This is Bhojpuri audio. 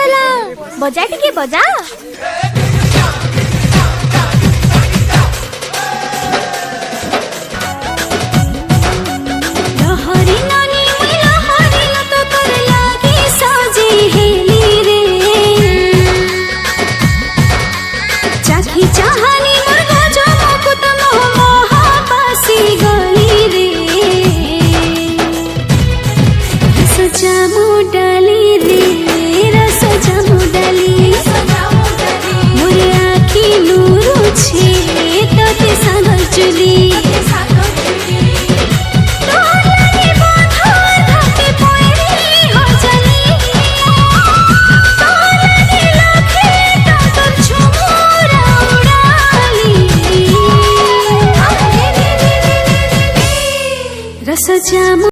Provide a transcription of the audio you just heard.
ହେଲା बजा टिके बजा। लहरी नानी मुई लहरी लतो तोर लागी सजी हेली रे। चाखी चाहानी मोर गजो मुकुट मोह महापासी गली रे। रस जामु डाली रे रस जामु डाली मोर आखी लूरु छे तोते सागर चुली। रस जामु